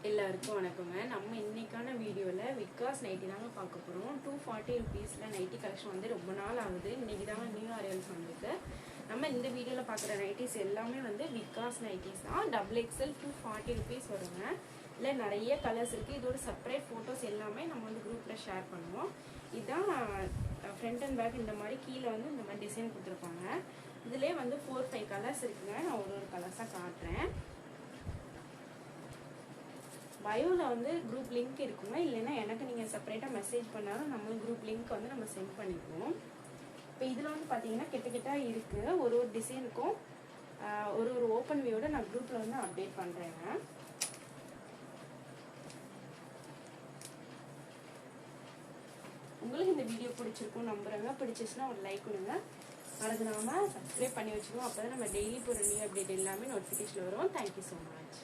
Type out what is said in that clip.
எல்லாருக்கும் வணக்கங்க. நம்ம இன்னைக்கான வீடியோல விகாஸ் நைட்டி தாங்க பார்க்க போறோம். 240 rupeesல நைட்டி கலெக்ஷன் வந்து ரொம்ப நாள் ஆகுது. இன்னைக்கு தாங்க நியூ அரைவல்ஸ் வந்திருக்கு. நம்ம இந்த வீடியோல பார்க்குற நைட்டிஸ் எல்லாமே வந்து விகாஸ் நைட்டிஸ் தான். XXL 240 rupees வருங்க. இல்லை நிறைய கலர்ஸ் இருக்குது. இதோட செப்பரேட் ஃபோட்டோஸ் எல்லாமே நம்ம வந்து குரூப்பில் ஷேர் பண்ணுவோம். இதுதான் ஃப்ரண்ட் அண்ட் பேக். இந்த மாதிரி கீழே வந்து இந்த மாதிரி டிசைன் கொடுத்துருப்பாங்க. இதுலேயே வந்து 4-5 கலர்ஸ் இருக்குங்க. நான் ஒரு கலர்ஸாக காட்டுறேன். பயோவில் வந்து குரூப் லிங்க் இருக்குங்க. இல்லைன்னா எனக்கு நீங்கள் செப்பரேட்டாக மெசேஜ் பண்ணாலும் நம்ம குரூப் லிங்க் வந்து நம்ம சென்ட் பண்ணிக்குவோம். இப்போ இதில் வந்து பார்த்தீங்கன்னா கிட்ட இருக்குது. ஒரு டிசைனுக்கும் ஒரு ஓப்பன் வியூவோட நான் குரூப்பில் வந்து அப்டேட் பண்ணுறேங்க. உங்களுக்கு இந்த வீடியோ பிடிச்சிருக்கும் நம்புறேங்க. பிடிச்சிச்சுன்னா ஒரு லைக் கொடுங்க. மறந்துடாமல் சப்ஸ்கிரைப் பண்ணி வச்சுக்கோம். அப்போ தான் நம்ம டெய்லி போகிற நியூ அப்டேட் எல்லாமே நோட்டிஃபிகேஷன் வரும். Thank you so much.